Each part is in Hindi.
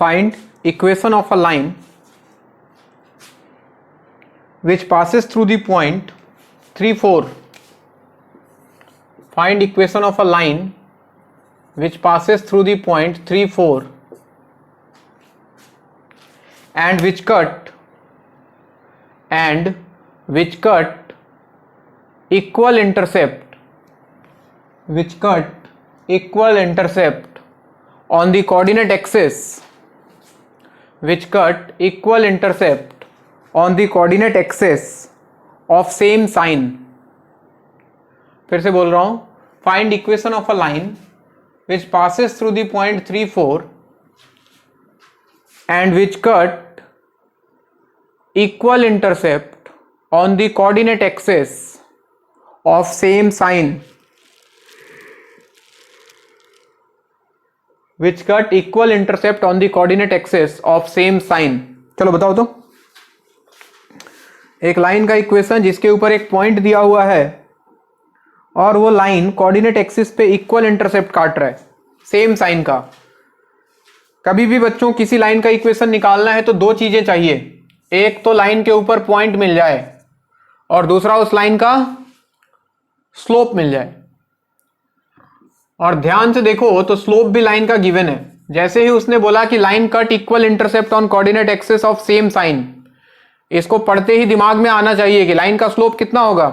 find equation of a line which passes through the point 3 4. Find equation of a line which passes through the point 3 4 and which cut equal intercept on the coordinate axis, of same sign. फिर से बोल रहा हूं, find equation of a line which passes through the point 3 4 and which cut equal intercept on the coordinate axis of same sign. Which cut equal intercept on the coordinate axis of same sign. चलो बताओ तो, एक लाइन का इक्वेशन जिसके ऊपर एक पॉइंट दिया हुआ है और वो लाइन कोऑर्डिनेट एक्सिस पे इक्वल इंटरसेप्ट काट रहा है सेम साइन का। कभी भी बच्चों किसी लाइन का इक्वेशन निकालना है तो दो चीजें चाहिए, एक तो लाइन के ऊपर पॉइंट मिल जाए और दूसरा उस लाइन का स्लोप मिल जाए। और ध्यान से देखो तो स्लोप भी लाइन का गिवन है। जैसे ही उसने बोला कि line cut equal intercept on coordinate axis of same sign, इसको पढ़ते ही दिमाग में आना चाहिए कि लाइन का स्लोप कितना होगा।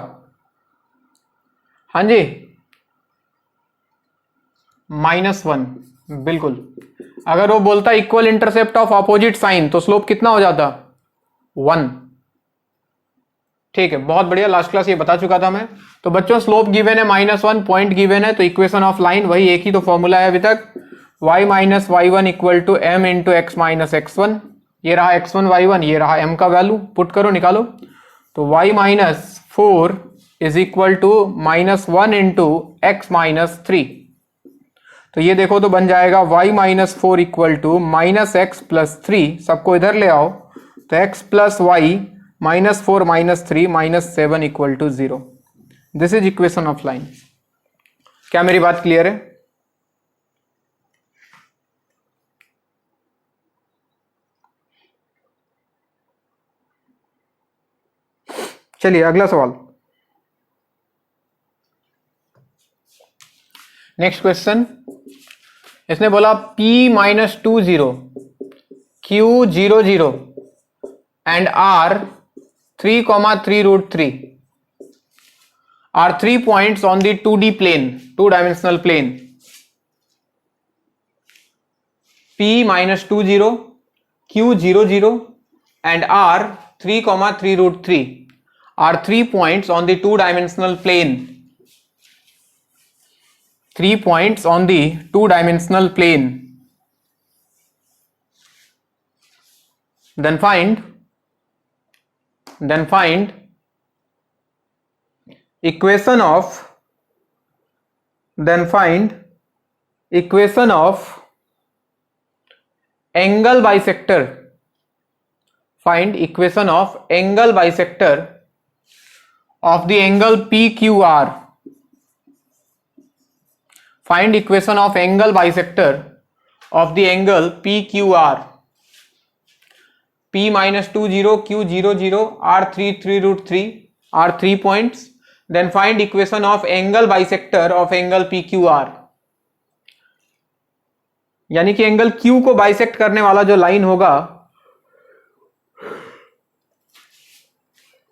हाँ जी, -1, बिल्कुल। अगर वो बोलता equal intercept of opposite sign तो स्लोप कितना हो जाता, 1। ठीक है, बहुत बढ़िया, लास्ट क्लास ये बता चुका था मैं। तो बच्चों स्लोप गिवन है -1, पॉइंट गिवन है, तो इक्वेशन ऑफ लाइन वही एक ही तो फॉर्मूला है अभी तक, y - y1 = m × x - x1। ये रहा x1 y1, ये रहा m का वैल्यू, पुट करो निकालो। तो y - 4 = -1 × x - 3। तो ये देखो तो बन जाएगा y - 4 = -x + 3। सबको इधर ले आओ तो x + y -4 - 3 -7 = 0। This is equation of line. क्या मेरी बात क्लियर है? चलिए अगला सवाल, नेक्स्ट क्वेश्चन। इसने बोला P - 20 Q 0 0 and R 3,3√3 are 3 points on the 2D plane, two-dimensional plane. P - 20 Q 0 0 and R 3,3√3 are 3 points on the two-dimensional plane. 3 points on the two-dimensional plane. Then find equation of angle bisector. Find equation of angle bisector of the angle PQR. Find equation of angle bisector of the angle PQR. P - 20 Q 0 0 R 3,3√3 are 3 points. Then find equation of angle bisector of angle PQR. यानी कि एंगल Q को बाइसेक्ट करने वाला जो लाइन होगा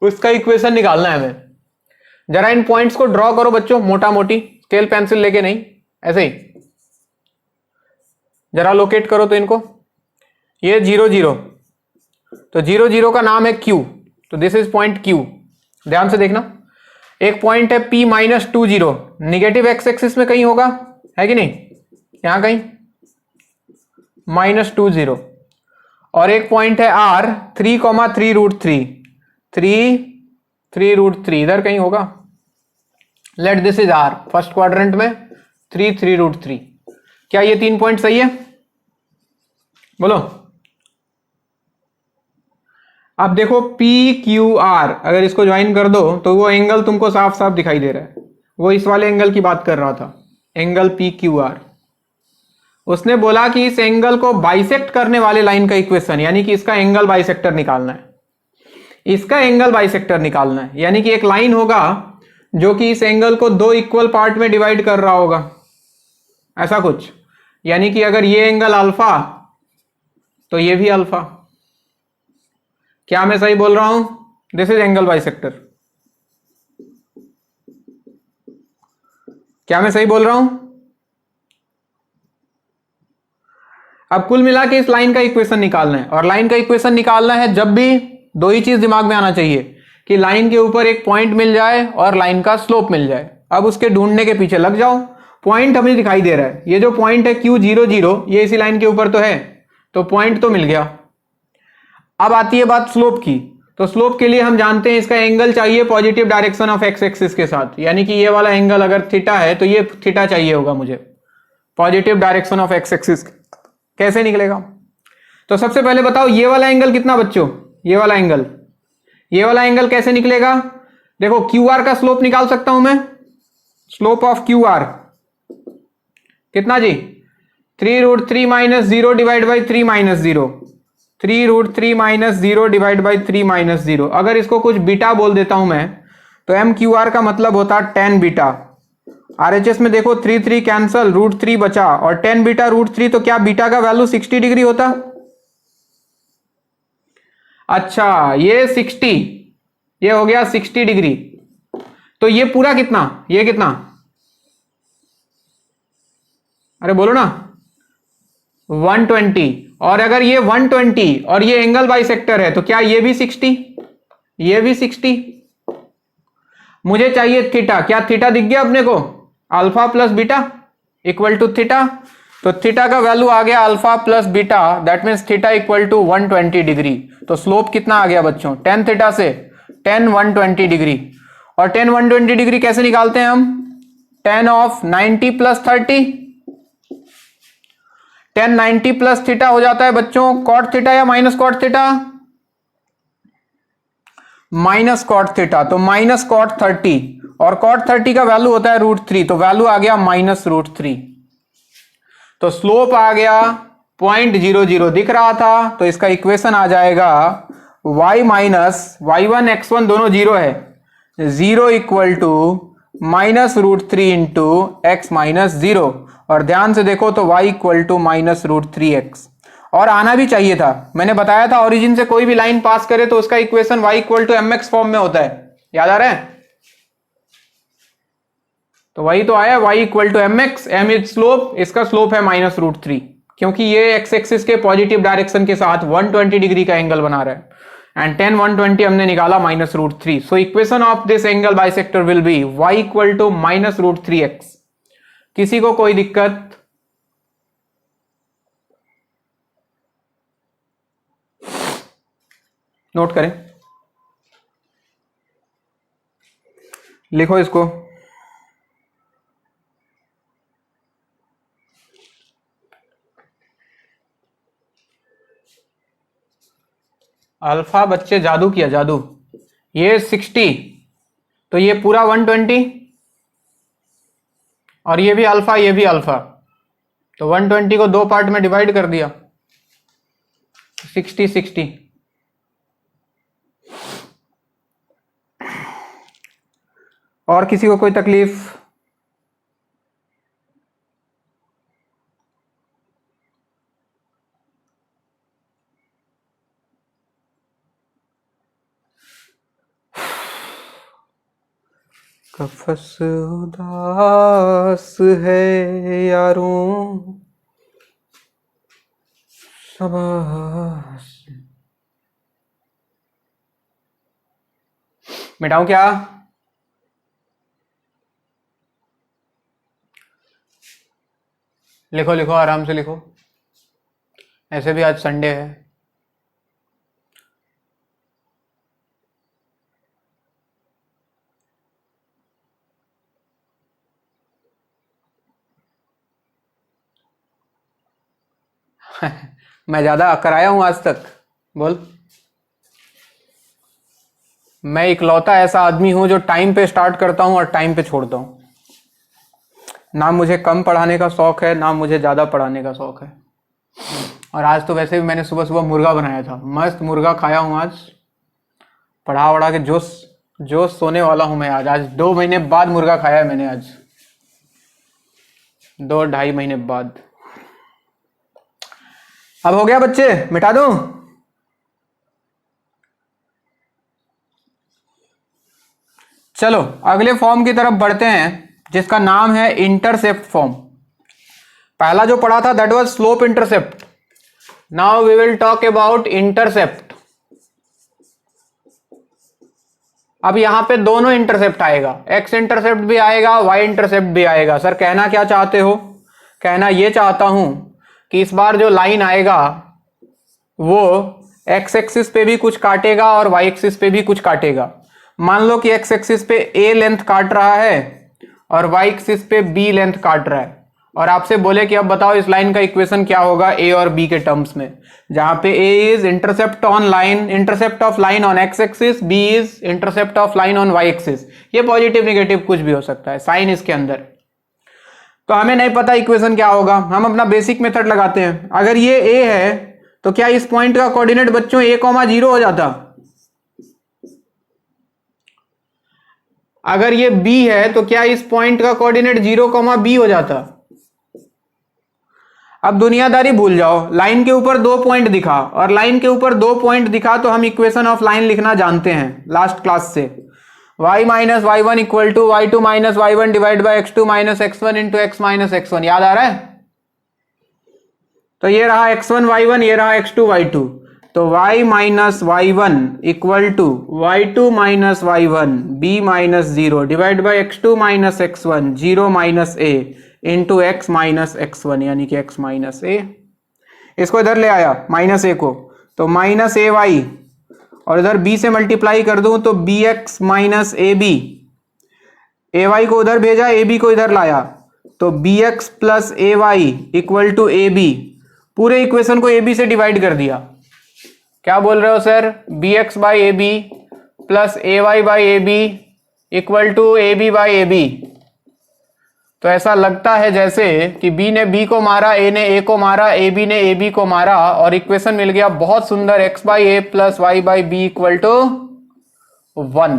उसका इक्वेशन निकालना है हमें। जरा इन पॉइंट्स को ड्रॉ करो बच्चों, मोटा मोटी, स्केल पेंसिल लेके नहीं, ऐसे ही जरा लोकेट करो तो इनको। ये 0 0, तो 0 0 का नाम है Q, तो दिस इज पॉइंट Q। ध्यान से देखना, एक पॉइंट है P - 20, निगेटिव एक्स एक्सिस में कहीं होगा, है कि नहीं, यहां कहीं -20, और एक पॉइंट है R 3,3√3, 3,3√3 इधर कहीं होगा। Let this is R, first quadrant में 3,3√3। क्या ये 3 पॉइंट सही है? बोलो। अब देखो PQR, अगर इसको ज्वाइन कर दो तो वो एंगल तुमको साफ साफ दिखाई दे रहा है, वो इस वाले एंगल की बात कर रहा था, एंगल PQR। उसने बोला कि इस एंगल को बाइसेक्ट करने वाले लाइन का इक्वेशन, यानी कि इसका एंगल बाइसेक्टर निकालना है, इसका एंगल बाइसेक्टर निकालना है, यानी कि एक लाइन होगा जो कि इस एंगल को दो इक्वल पार्ट में डिवाइड कर रहा होगा, ऐसा कुछ। यानी कि अगर ये एंगल अल्फा तो ये भी अल्फा। क्या मैं सही बोल रहा हूं? This is angle bisector. क्या मैं सही बोल रहा हूं? अब कुल मिला के इस लाइन का इक्वेशन निकालना है, और लाइन का इक्वेशन निकालना है जब भी दो ही चीज दिमाग में आना चाहिए कि लाइन के ऊपर एक पॉइंट मिल जाए और लाइन का स्लोप मिल जाए। अब उसके ढूंढने के पीछे लग जाओ। पॉइंट हमें दिखाई दे रहा है, ये जो पॉइंट है Q00 ये इसी लाइन के ऊपर तो है, तो पॉइंट तो मिल गया। अब आती है बात स्लोप की। तो स्लोप के लिए हम जानते हैं इसका एंगल चाहिए positive direction of x axis के साथ, यानी कि ये वाला एंगल अगर थीटा है तो ये थीटा चाहिए होगा मुझे, positive direction of x axis. कैसे निकलेगा? तो सबसे पहले बताओ ये वाला एंगल कितना बच्चों? ये वाला एंगल कैसे निकलेगा? देखो QR का स्लोप निकाल सकता हूं मैं। स्लोप ऑफ QR कितना जी? 3√3 minus 0 divide by 3 minus 0, 3√3 minus 0 divide by 3 minus 0। अगर इसको कुछ बीटा बोल देता हूं मैं तो MQR का मतलब होता है 10 बीटा। RHS में देखो 3 कैंसल, √3 बचा, और 10 बीटा √3, तो क्या बीटा का वैल्यू 60 डिग्री होता? अच्छा ये 60, ये हो गया 60 डिग्री। तो ये पूरा कितना? ये कितना? अरे बोलो ना। 120। और अगर ये 120 और ये एंगल बाइसेक्टर है तो क्या ये भी 60? ये भी 60। मुझे चाहिए थीटा। क्या थीटा दिख गया अपने को? Alpha plus beta equal to theta. तो थीटा का वैल्यू आ गया alpha plus beta, that means theta equal to 120 degree. तो स्लोप कितना आ गया बच्चों? 10 थीटा से 10 120 डिग्री। और 10 120 डिग्री कैसे निकालते हैं हम? 10 ऑफ 90 प्लस 30। 10 90 प्लस थीटा हो जाता है बच्चों कॉट थीटा या minus cot theta? Minus cot theta. तो माइनस कॉट 30, और कॉट 30 का वैल्यू होता है √3, तो वैल्यू आ गया माइनस √3। तो स्लोप आ गया 0.00 दिख रहा था, तो इसका इक्वेशन आ जाएगा y माइनस y1 x1 दोनों 0 है, 0 equal to minus √3 into x minus 0। और ध्यान से देखो तो y equal to minus √3x। और आना भी चाहिए था, मैंने बताया था ओरिजिन से कोई भी लाइन पास करे तो उसका equation y equal to mx form में होता है, याद आ रहा है? तो वही तो आया, y equal to mx, m is slope, इसका स्लोप है माइनस √3, क्योंकि ये एक्स एक्सिस के पॉजिटिव डायरेक्शन के साथ 120 डिग्री का एंगल बना रहा है, एंड 10 120 हमने निकाला minus √3। So equation of this angle bisector will be y equal to minus √3x। किसी को कोई दिक्कत? नोट करें, लिखो इसको। अल्फा बच्चे जादू किया, जादू। ये 60, तो ये पूरा 120, और ये भी अल्फा, ये भी अल्फा, तो 120 को दो पार्ट में डिवाइड कर दिया, 60 60। और किसी को कोई तकलीफ? कफस उदास है यारों शाबाश। मिटाऊं क्या? लिखो लिखो, आराम से लिखो, ऐसे भी आज संडे है। मैं ज्यादा कराया हूं आज तक? बोल। मैं इकलौता ऐसा आदमी हूं जो टाइम पे स्टार्ट करता हूं और टाइम पे छोड़ता हूं। ना मुझे कम पढ़ाने का शौक है ना मुझे ज़्यादा पढ़ाने का शौक है। और आज तो वैसे भी मैंने सुबह सुबह मुर्गा बनाया था, मस्त मुर्गा खाया हूँ आज, पढ़ा वढ़ा के जोश जोश सोने वाला हूँ मैं आज। आज 2 महीने बाद मुर्गा खाया है मैंने, आज 2-2.5 महीने बाद। अब हो गया बच्चे, मिटा दूं? चलो अगले फॉर्म की तरफ बढ़ते हैं जिसका नाम है इंटरसेप्ट फॉर्म। पहला जो पढ़ा था that was slope intercept, now we will talk about intercept. अब यहां पे दोनों इंटरसेप्ट आएगा, एक्स इंटरसेप्ट भी आएगा, वाई इंटरसेप्ट भी आएगा। सर कहना क्या चाहते हो? कहना ये चाहता हूं कि इस बार जो लाइन आएगा वो एक्स एक्सिस पे भी कुछ काटेगा और वाई एक्सिस पे भी कुछ काटेगा। मान लो कि एक्स एक्सिस पे ए लेंथ काट रहा है और वाई एक्सिस पे बी लेंथ काट रहा है, और आपसे बोले कि अब बताओ इस लाइन का इक्वेशन क्या होगा ए और बी के टर्म्स में, जहां पे A is intercept on line, intercept of line on X axis, B is intercept of line on Y axis. ये पॉजिटिव नेगेटिव कुछ भी हो सकता है, साइन इसके अंदर। तो हमें नहीं पता इक्वेशन क्या होगा, हम अपना बेसिक मेथड लगाते हैं। अगर ये ए है तो क्या इस पॉइंट का कोऑर्डिनेट बच्चों a,0 हो जाता? अगर ये b है तो क्या इस पॉइंट का कोऑर्डिनेट 0,b हो जाता? अब दुनियादारी भूल जाओ, लाइन के ऊपर 2 पॉइंट दिखा और लाइन के ऊपर 2 पॉइंट दिखा तो हम इक्वेशन ऑफ लाइन लिखना जानते हैं लास्ट क्लास से। y minus y one equal to y two minus y one divide by x two minus x one into x minus x one. याद आ रहा है? तो ये रहा x1 y1, ये रहा x2 y2। तो y minus y one equal to y two minus y one b minus zero divide by x2 minus x one zero minus a into x minus x one, यानी कि x माइनस ए। इसको इधर ले आया माइनस ए को, तो माइनस ए वाई, और इधर b से मल्टीप्लाई कर दूं तो b x minus a b. A y को उधर भेजा, ए बी को इधर लाया, तो b x plus a y equal to a b. पूरे इक्वेशन को ए बी से डिवाइड कर दिया। क्या बोल रहे हो sir? B x by a b plus a y by a b equal to a b by a b. तो ऐसा लगता है जैसे कि b ने b को मारा, a ने a को मारा, ए बी ने ए बी को मारा, और इक्वेशन मिल गया बहुत सुंदर, x by a plus y by b equal to 1।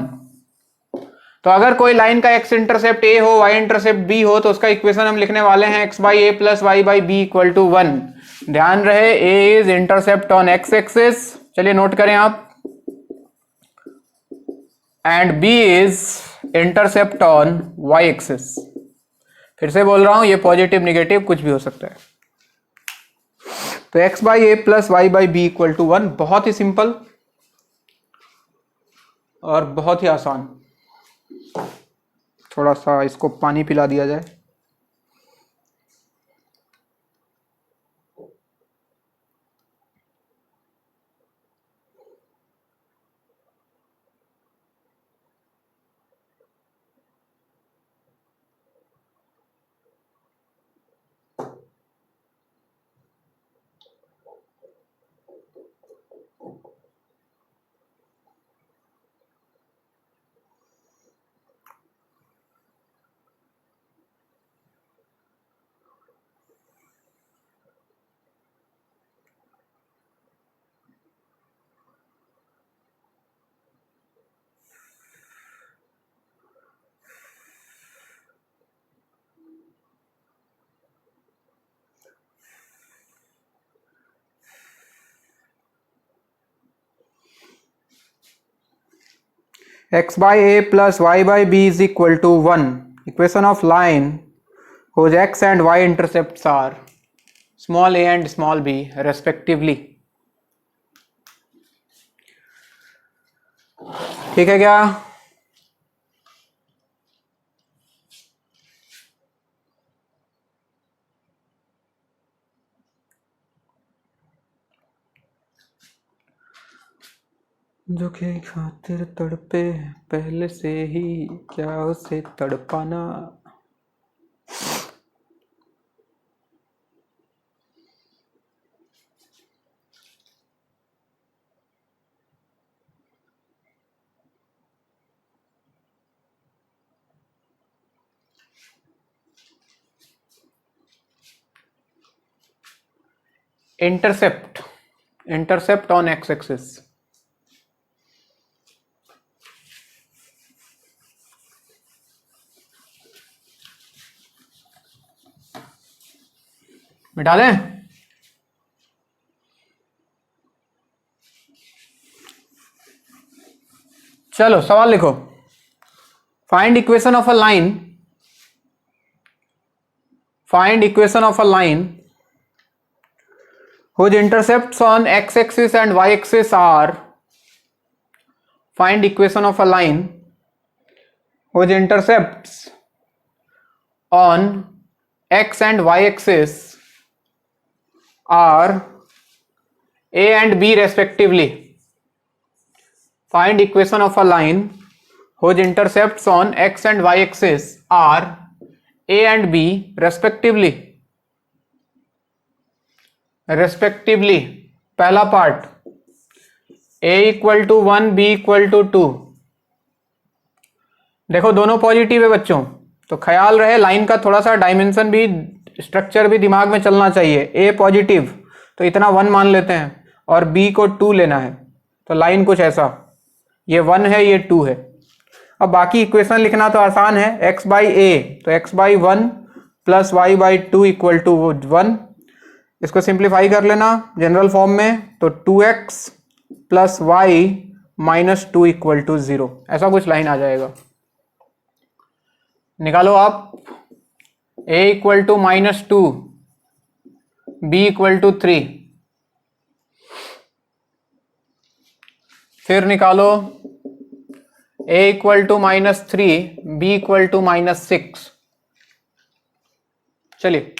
तो अगर कोई लाइन का x इंटरसेप्ट a हो, y इंटरसेप्ट b हो, तो उसका इक्वेशन हम लिखने वाले हैं x by a plus y by b equal to 1। ध्यान रहे a is intercept on x axis, चलिए नोट करें आप, and b is intercept on y axis. फिर से बोल रहा हूं, ये पॉजिटिव निगेटिव कुछ भी हो सकता है। तो x by a plus y by b equal to 1, बहुत ही सिंपल और बहुत ही आसान। थोड़ा सा इसको पानी पिला दिया जाए। x by a plus y by b is equal to 1. Equation of line whose x and y intercepts are small a and small b respectively. ठीक है क्या? जो के खातिर तड़पे पहले से ही, क्या उसे तड़पाना। intercept on x axis. मिटा दें? चलो सवाल लिखो। Find equation of a line, find equation of a line whose intercepts on x axis and y axis are, find equation of a line whose intercepts on x and y axis are a and b respectively. Find equation of a line whose intercepts on x and y axis are a and b respectively. पहला part a equal to 1 b equal to 2। देखो दोनों पॉजिटिव है बच्चों, तो ख्याल रहे लाइन का थोड़ा सा डायमेंशन भी, स्ट्रक्चर भी दिमाग में चलना चाहिए। a पॉजिटिव तो इतना 1 मान लेते हैं और b को 2 लेना है, तो लाइन कुछ ऐसा, ये 1 है ये 2 है। अब बाकी इक्वेशन लिखना तो आसान है, x बाई ए तो x by 1 plus y by 2 equal to 1। इसको सिंप्लीफाई कर लेना जनरल फॉर्म में, तो 2x plus y minus 2 equal to 0, ऐसा कुछ लाइन आ जाएगा। निकालो आप, a equal to -2, b equal to 3, फिर निकालो a equal to -3, b equal to -6। चलिए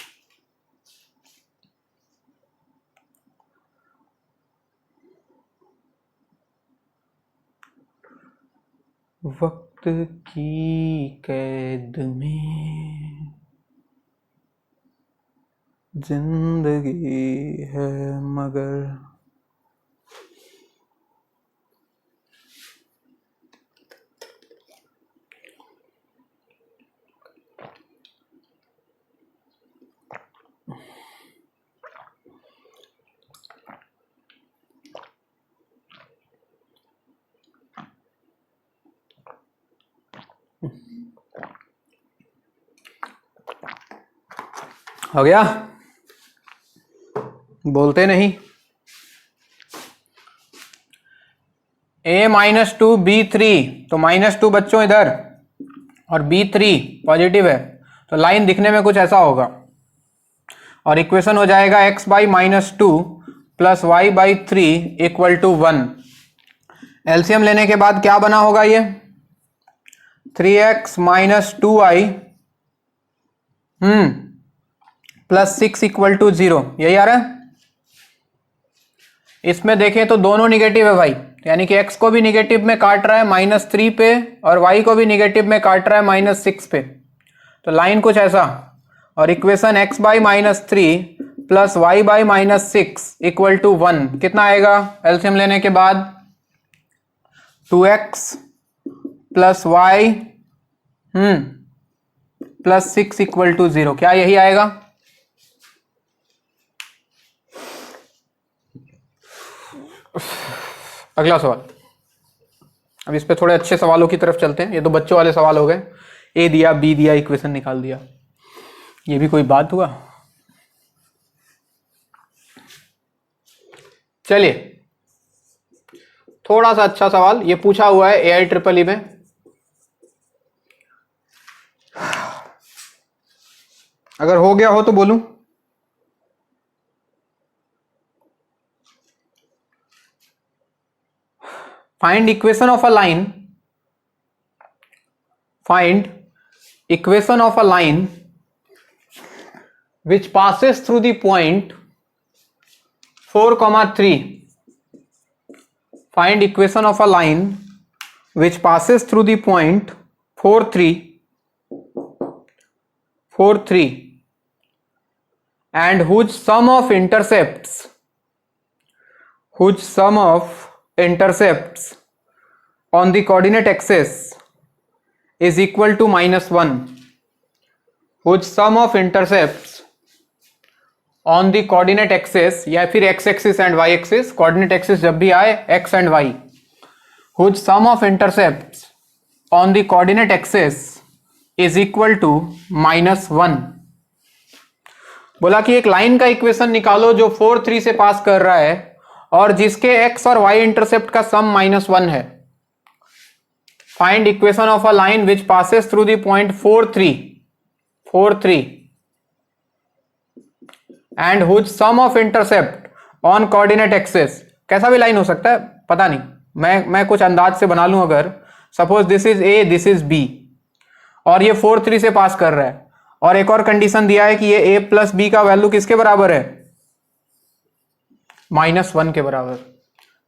वक्त की कैद में जिंदगी है मगर हो गया, बोलते नहीं। a -2 b3, तो -2 बच्चों इधर और b3 पॉजिटिव है, तो लाइन दिखने में कुछ ऐसा होगा और इक्वेशन हो जाएगा x by -2 plus y by 3 equal to 1। LCM लेने के बाद क्या बना होगा ये, 3x minus 2y plus 6 equal to 0, यही आ रहा है। इसमें देखें तो दोनों निगेटिव है भाई, यानी कि x को भी निगेटिव में काट रहा है -3 पे और y को भी निगेटिव में काट रहा है -6 पे, तो लाइन कुछ ऐसा। और equation x by -3 plus y by -6 equal to 1 कितना आएगा एलसीएम लेने के बाद, 2x plus y plus 6 equal to 0, क्या यही आएगा। अगला सवाल, अब इस पे थोड़े अच्छे सवालों की तरफ चलते हैं। ये तो बच्चों वाले सवाल हो गए, ए दिया बी दिया इक्वेशन निकाल दिया, ये भी कोई बात हुआ। चलिए थोड़ा सा अच्छा सवाल ये पूछा हुआ है AIEEE में, अगर हो गया हो तो बोलूं। Find equation of a line, find equation of a line which passes through the point 4,3. Find equation of a line which passes through the point 4, 3 and whose sum of intercepts on the coordinate axis is equal to -1, whose sum of intercepts on the coordinate axis, या फिर x axis and y axis, coordinate axis जब भी आए x and y, whose sum of intercepts on the coordinate axis is equal to -1। बोला कि एक लाइन का इक्वेशन निकालो जो 4 3 से पास कर रहा है और जिसके एक्स और वाई इंटरसेप्ट का सम -1 है। Find equation of a line which passes through the point 4 3 and whose sum of intercept on coordinate axis. कैसा भी लाइन हो सकता है, पता नहीं, मैं कुछ अंदाज से बना लूं। अगर suppose this is a, this is b, और ये 4 3 से पास कर रहा है, और एक और कंडीशन दिया है कि ये a प्लस बी का वैल्यू किसके बराबर है, -1 के बराबर।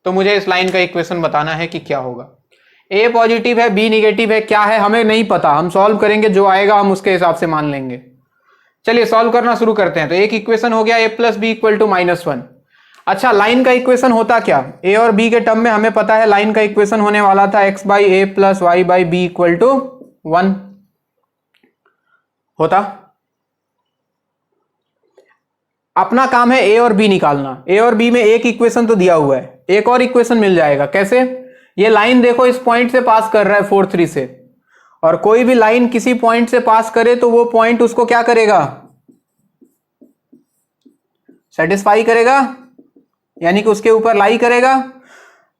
तो मुझे इस लाइन का इक्वेशन बताना है कि क्या होगा। a पॉजिटिव है, b निगेटिव है, क्या है हमें नहीं पता, हम सॉल्व करेंगे, जो आएगा हम उसके हिसाब से मान लेंगे। चलिए सॉल्व करना शुरू करते हैं। तो एक इक्वेशन हो गया a plus b equal to -1। अच्छा, लाइन का इक्वेशन होता क्या, a और b के टर्म में हमें पता है लाइन का इक्वेशन होने वाला था x by a plus y by b equal to 1 होता। अपना काम है a और b निकालना। a और b में एक इक्वेशन तो दिया हुआ है, एक और इक्वेशन मिल जाएगा। कैसे, ये लाइन देखो इस पॉइंट से पास कर रहा है 4 3 से, और कोई भी लाइन किसी पॉइंट से पास करे तो वो पॉइंट उसको क्या करेगा, सेटिस्फाई करेगा, यानी कि उसके ऊपर लाई करेगा।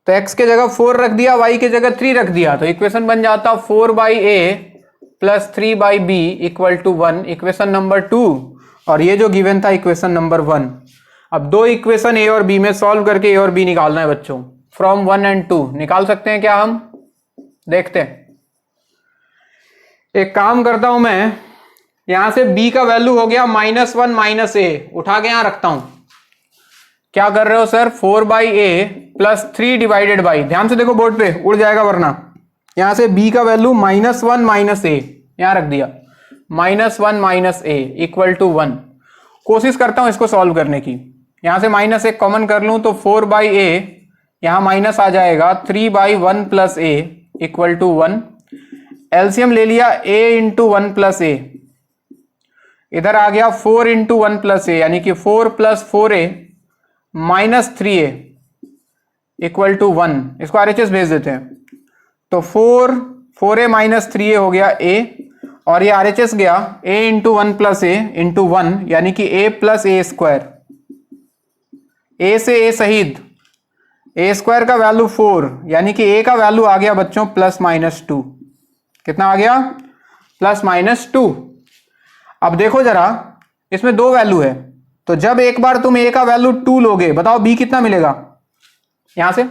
तो x के जगह 4 रख दिया, y के जगह 3 रख दिया, तो इक्वेशन बन जाता 4 by a plus 3 by b equal to 1, equation number 2। और ये जो गिवन था इक्वेशन नंबर 1। अब दो इक्वेशन ए और बी में सॉल्व करके ए और बी निकालना है बच्चों, फ्रॉम 1 एंड 2 निकाल सकते हैं क्या हम, देखते हैं। एक काम करता हूं मैं, यहां से b का वैल्यू हो गया -1 माइनस ए, उठा के यहां रखता हूं। क्या कर रहे हो sir, 4 by a plus 3 divided by, ध्यान से देखो बोर्ड पे, उड़ जाएगा वरना। यहां से b का वैल्यू -1 माइनस ए, यहां रख दिया, -1 माइनस ए इक्वल टू 1। कोशिश करता हूं इसको सॉल्व करने की। यहां से -1 कॉमन कर लूं तो 4 बाई ए, यहां माइनस आ जाएगा, 3 by 1 plus a equal to 1। LCM ले लिया a इंटू 1 प्लस ए, इधर आ गया 4 इंटू 1 प्लस ए, यानी कि 4 plus 4a minus 3a equal to 1। इसको आरएचएस भेज देते हैं। तो 4a माइनस 3a हो गया a, और ये आरएचएस गया a into 1 plus A into 1, यानी कि a plus A square. a से a शहीद, a स्क्वायर का वैल्यू 4, यानी कि a का वैल्यू आ गया बच्चों +-2। कितना आ गया, +-2। अब देखो जरा, इसमें दो वैल्यू है, तो जब एक बार तुम a का वैल्यू 2 लोगे, बताओ b कितना मिलेगा। यहां से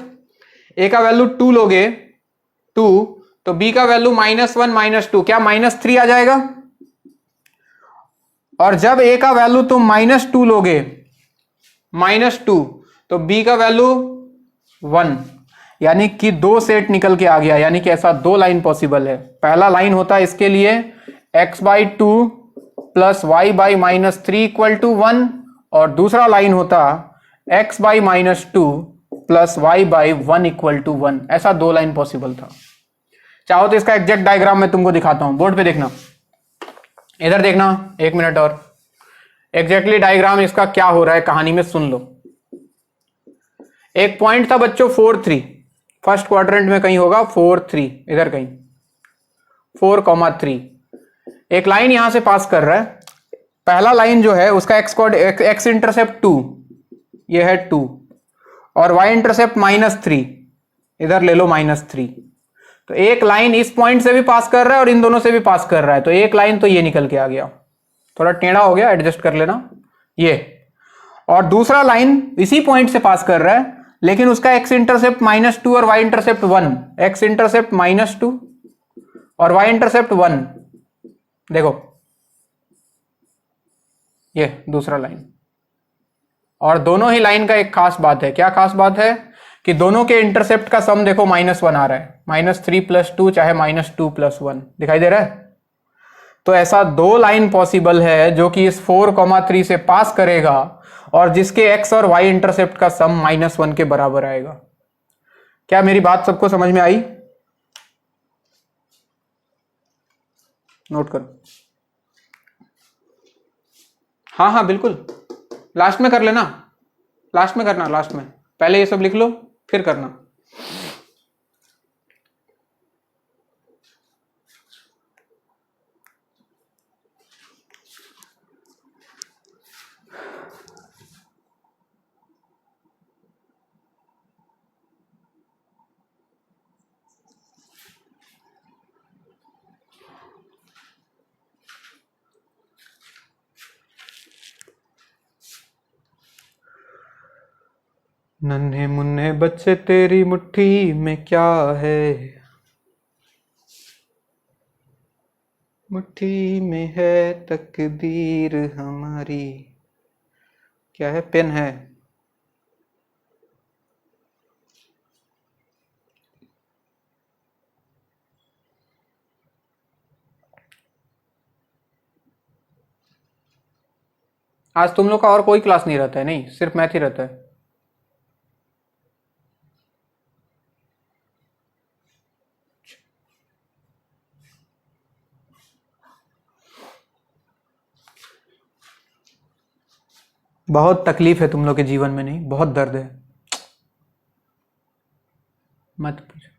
a का वैल्यू 2 लोगे 2, तो b का वैल्यू -1 -2, क्या -3 आ जाएगा। और जब a का वैल्यू तुम -2 लोगे, -2, तो b का वैल्यू 1, यानी कि 2 सेट निकल के आ गया। यानी कि ऐसा 2 लाइन पॉसिबल है। पहला लाइन होता है इसके लिए x by 2 plus y by -3 equal to 1, और दूसरा लाइन होता x by -2 plus y by 1 equal to 1। ऐसा 2 लाइन पॉसिबल था। चाहो तो इसका एग्जैक्ट डायग्राम मैं तुमको दिखाता हूं, बोर्ड पे देखना, इधर देखना, 1 मिनट और। एग्जैक्टली डायग्राम इसका क्या हो रहा है कहानी में सुन लो। एक पॉइंट था बच्चों 4 3, फर्स्ट क्वाड्रेंट में कहीं होगा 4 3, इधर कहीं 4,3। एक लाइन यहां से पास कर रहा है। पहला लाइन जो है उसका एक्स इंटरसेप्ट 2, ये है 2, और वाई इंटरसेप्ट -3, इधर ले लो -3। तो एक लाइन इस पॉइंट से भी पास कर रहा है और इन दोनों से भी पास कर रहा है, तो एक लाइन तो ये निकल के आ गया, थोड़ा टेढ़ा हो गया, एडजस्ट कर लेना ये। और दूसरा लाइन इसी पॉइंट से पास कर रहा है, लेकिन उसका एक्स इंटरसेप्ट -2 और वाई इंटरसेप्ट 1, एक्स इंटरसेप्ट -2 और वाई इंटरसेप्ट 1। देखो ये दूसरा लाइन। और दोनों ही लाइन का एक खास बात है, क्या खास बात है, कि दोनों के इंटरसेप्ट का सम देखो -1 आ रहा है, -3 + 2 चाहे -2 + 1, दिखाई दे रहा है। तो ऐसा 2 लाइन पॉसिबल है जो कि इस 4,3 से पास करेगा और जिसके x और y इंटरसेप्ट का सम -1 के बराबर आएगा। क्या मेरी बात सबको समझ में आई, नोट करो। हाँ हाँ बिल्कुल, लास्ट में कर लेना, लास्ट में करना, लास्ट में। पहले ये सब लिख लो फिर करना। नन्हे मुन्ने बच्चे तेरी मुट्ठी में क्या है, मुट्ठी में है तकदीर हमारी। क्या है? पेन है। आज तुम लोग का और कोई क्लास नहीं रहता है? नहीं, सिर्फ मैथ ही रहता है। बहुत तकलीफ है तुम लोग के जीवन में? नहीं, बहुत दर्द है। मत पूछो।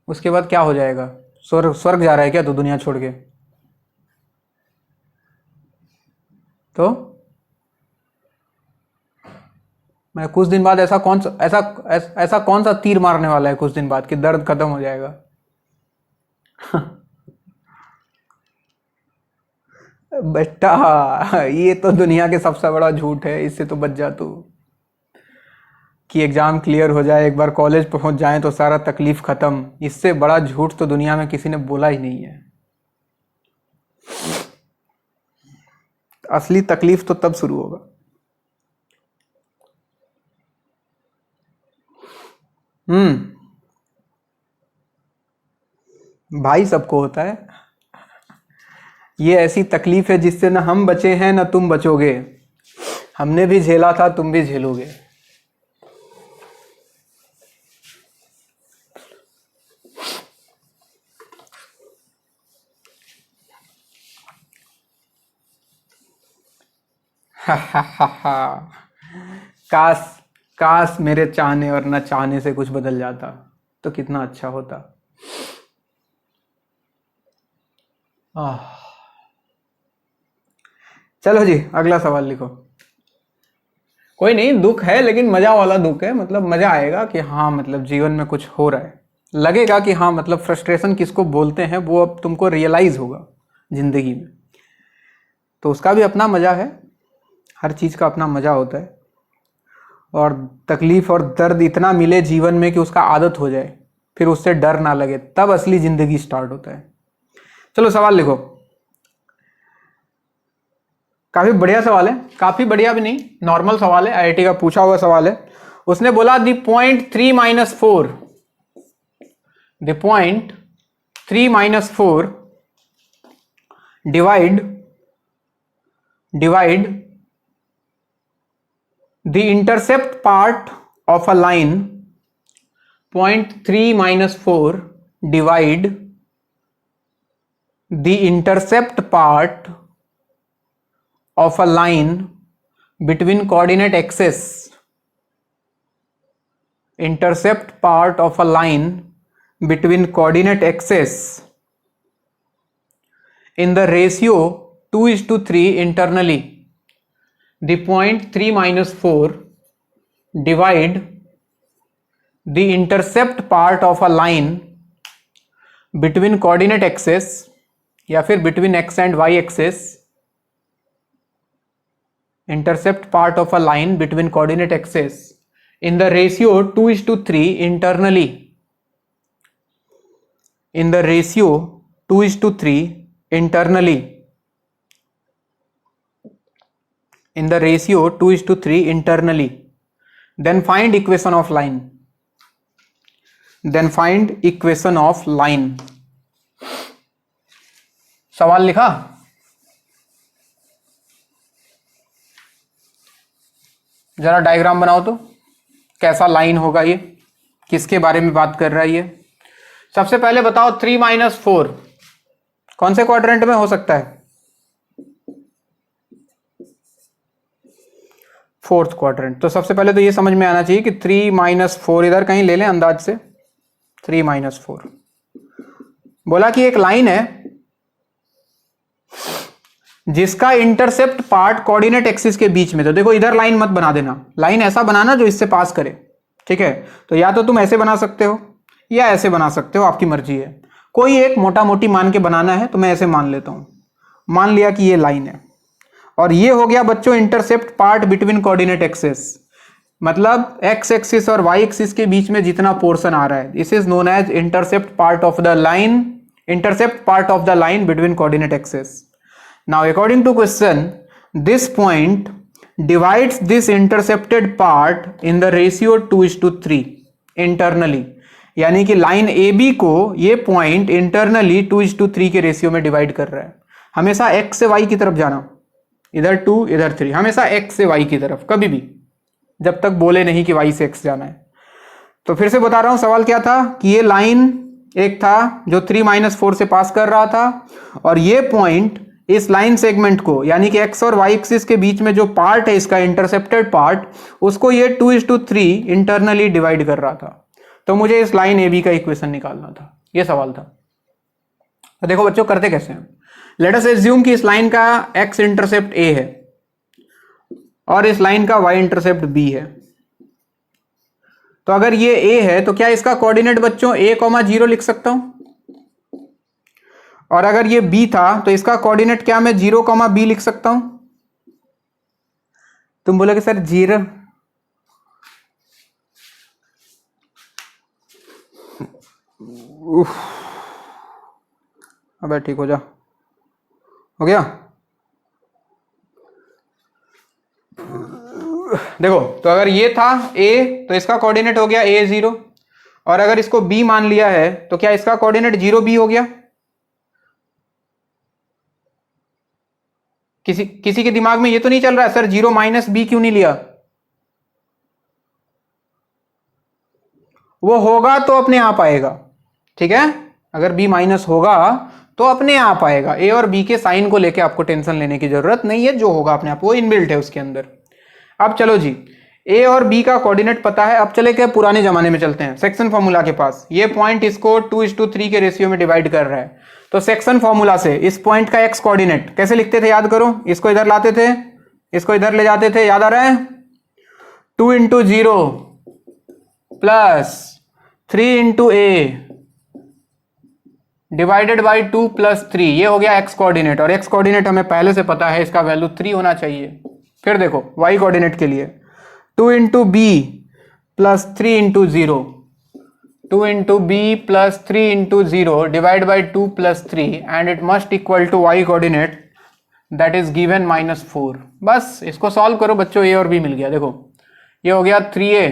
उसके बाद क्या हो जाएगा? स्वर्ग, स्वर्ग जा रहा है क्या तू दुनिया छोड़ के? तो मैं कुछ दिन बाद ऐसा कौन सा ऐसा कौन सा तीर मारने वाला है कुछ दिन बाद कि दर्द खत्म हो जाएगा? बेटा ये तो दुनिया के सबसे बड़ा झूठ है, इससे तो बच जा तू। कि एग्जाम क्लियर हो जाए, एक बार कॉलेज पहुंच जाए तो सारा तकलीफ खत्म। इससे बड़ा झूठ तो दुनिया में किसी ने बोला ही नहीं है। असली तकलीफ तो तब शुरू होगा। भाई सबको होता है। ये ऐसी तकलीफ है जिससे ना हम बचे हैं ना तुम बचोगे। हमने भी झेला था, तुम भी झेलोगे। काश काश मेरे चाहने और न चाहने से कुछ बदल जाता तो कितना अच्छा होता। चलो जी, अगला सवाल लिखो। कोई नहीं, दुख है लेकिन मजा वाला दुख है। मतलब मजा आएगा कि हाँ, मतलब जीवन में कुछ हो रहा है। लगेगा कि हाँ, मतलब फ्रस्ट्रेशन किसको बोलते हैं वो अब तुमको रियलाइज होगा जिंदगी में। तो उसका भी अपना मजा है, हर चीज का अपना मजा होता है। और तकलीफ और दर्द इतना मिले जीवन में कि उसका आदत हो जाए, फिर उससे डर ना लगे, तब असली जिंदगी स्टार्ट होता है। चलो सवाल लिखो। काफी बढ़िया सवाल है, काफी बढ़िया भी नहीं, नॉर्मल सवाल है, आईआईटी का पूछा हुआ सवाल है। उसने बोला the point 3-4, the point 3-4 divide the intercept part of a line, point 3-4 divide the intercept part of a line between coordinate axes, intercept part of a line between coordinate axes in the ratio 2:3 internally. The point 3-4 divide the intercept part of a line between coordinate axes या फिर between x and y axis, intercept part of a line between coordinate axes in the ratio 2:3 internally, in the ratio 2:3 internally, in the ratio 2:3 internally, then find equation of line, then find equation of line। सवाल लिखा? जरा डायग्राम बनाओ तो, कैसा लाइन होगा ये, किसके बारे में बात कर रहा है ये। सबसे पहले बताओ 3-4 कौन से क्वाड्रेंट में हो सकता है? Fourth quadrant. तो सबसे पहले तो ये समझ में आना चाहिए कि 3 माइनस 4 इधर कहीं ले लें अंदाज से, 3 माइनस 4। बोला कि एक लाइन है जिसका इंटरसेप्ट पार्ट कोऑर्डिनेट एक्सिस के बीच में। तो देखो इधर लाइन मत बना देना, लाइन ऐसा बनाना जो इससे पास करे, ठीक है। तो या तो तुम ऐसे बना सकते हो या ऐसे बना सकते हो, आपकी मर्जी है। कोई एक मोटा मोटी मान के बनाना है तो मैं ऐसे मान लेता हूं। मान लिया कि ये लाइन है और ये हो गया बच्चों intercept part between coordinate axis, मतलब एक्स एक्सिस और वाई एक्सिस के बीच में जितना पोर्शन आ रहा है, this is known as intercept part of the line, intercept part of the line between coordinate axis. Now according to question, this point divides this intercepted part in the ratio 2:3 internally, यानी कि लाइन ए बी को ये पॉइंट इंटरनली 2:3 के रेशियो में डिवाइड कर रहा है। हमेशा x से y की तरफ जाना, इधर 2 इधर 3, हमेशा x से y की तरफ कभी भी, जब तक बोले नहीं कि y से x जाना है। तो फिर से बता रहा हूं सवाल क्या था कि ये लाइन एक था जो 3 माइनस 4 से पास कर रहा था और ये पॉइंट इस लाइन सेगमेंट को, यानी कि x और y एक्सिस के बीच में जो पार्ट है इसका इंटरसेप्टेड पार्ट, उसको ये 2:3 इंटरनली डिवाइड कर रहा था। तो मुझे इस लाइन ए बी का इक्वेशन निकालना था, ये सवाल था। तो देखो बच्चों करते कैसे हैं, लेट अस एज्यूम कि इस लाइन का x इंटरसेप्ट a है और इस लाइन का y इंटरसेप्ट b है। तो अगर ये a है तो क्या इसका कोऑर्डिनेट बच्चों a,0 लिख सकता हूं, और अगर ये b था तो इसका कोऑर्डिनेट क्या मैं 0,b लिख सकता हूं। तुम बोलोगे सर 0, अबे ठीक हो जा, हो गया। देखो तो अगर ये था a तो इसका कोऑर्डिनेट हो गया a0, और अगर इसको b मान लिया है तो क्या इसका कोऑर्डिनेट 0b हो गया। किसी के दिमाग में ये तो नहीं चल रहा है सर 0 माइनस बी क्यों नहीं लिया। वो होगा तो अपने आप आएगा, ठीक है। अगर b माइनस होगा तो अपने आप आएगा, a और b के साइन को लेके आपको टेंशन लेने की जरूरत नहीं है, जो होगा अपने आप, वो इनबिल्ट है उसके अंदर। अब चलो जी, a और b का कोऑर्डिनेट पता है। अब चले के पुराने जमाने में चलते हैं, सेक्शन फॉर्मूला के पास। ये पॉइंट इसको 2:3 के रेशियो में डिवाइड कर रहा है, तो सेक्शन फॉर्मूला से इस पॉइंट का x कोऑर्डिनेट कैसे लिखते थे याद करो। इसको इधर लाते थे, इसको इधर ले जाते थे, याद आ रहा है। 2 × 0 प्लस 3 × a डिवाइडेड बाई 2 + 3, ये हो गया x कोऑर्डिनेट। और x कोऑर्डिनेट हमें पहले से पता है, इसका वैल्यू 3 होना चाहिए। फिर देखो y कोऑर्डिनेट के लिए 2 × b plus 3 × 0, 2 × b plus 3 × 0 divide by 2 + 3 and it must equal to y coordinate that is given -4। बस इसको सॉल्व करो बच्चों, a और b मिल गया। देखो ये हो गया 3a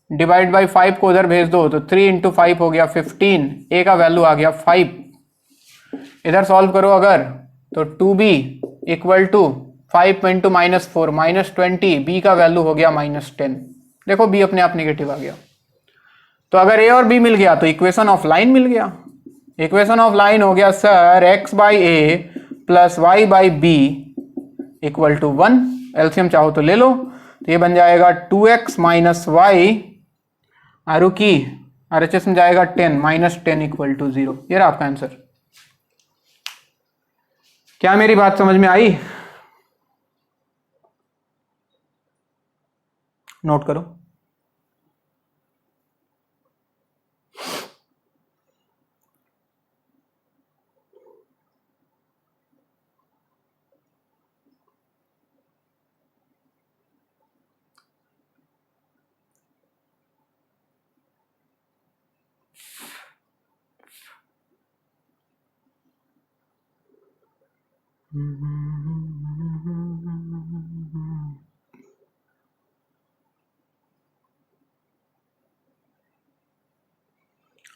डिवाइड बाई 5 को उधर भेज दो तो 3 × 5 हो गया 15, a का वैल्यू आ गया 5। इधर सॉल्व करो अगर तो 2b इक्वल टू 5 × -4 -20, b का वैल्यू हो गया -10। देखो b अपने आप नेगेटिव आ गया। तो अगर a और b मिल गया तो इक्वेशन ऑफ लाइन मिल गया। इक्वेशन ऑफ लाइन हो गया sir x/a plus y/b equal to 1। LCM चाहो तो ले लो, तो ये बन जाएगा 2x - y आरु की RHS में जाएगा 10 -10 इक्वल टू 0। ये रहा आपका आंसर। क्या मेरी बात समझ में आई? नोट करो।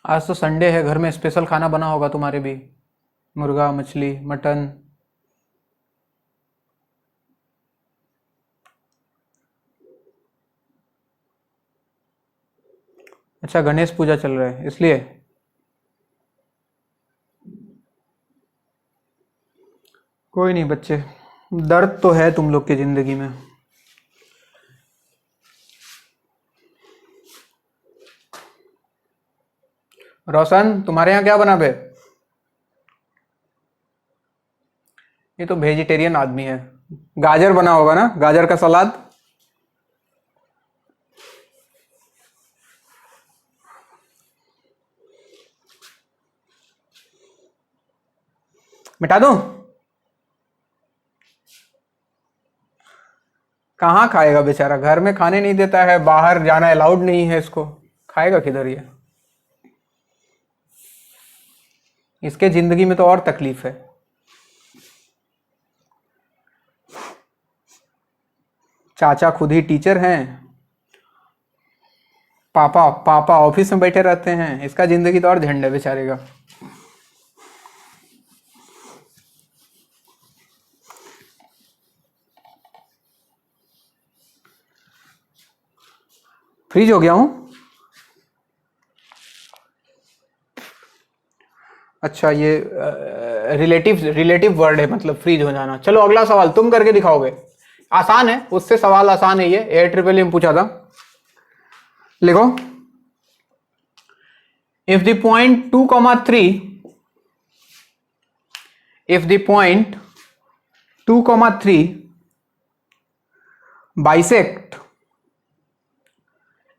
आज तो संडे है, घर में स्पेशल खाना बना होगा तुम्हारे भी, मुर्गा, मछली, मटन। अच्छा गणेश पूजा चल रहा है इसलिए। कोई नहीं बच्चे, दर्द तो है तुम लोग की जिंदगी में। रोशन तुम्हारे यहाँ क्या बना बे? ये तो वेजिटेरियन आदमी है। गाजर बना होगा ना, गाजर का सलाद। मिटा दूं? कहाँ खाएगा बेचारा, घर में खाने नहीं देता है, बाहर जाना अलाउड नहीं है इसको, खाएगा किधर ये? इसके जिंदगी में तो और तकलीफ है। चाचा खुद ही टीचर हैं, पापा पापा ऑफिस में बैठे रहते हैं, इसका जिंदगी तो और झंड है बेचारे का। फ्रीज हो गया हूं। अच्छा, ये रिलेटिव रिलेटिव वर्ड है, मतलब फ्रीज हो जाना। चलो अगला सवाल तुम करके दिखाओगे, आसान है, उससे सवाल आसान है। ये AIEEE में पूछा था। लिखो, if the point 2,3 if the point 2,3 bisect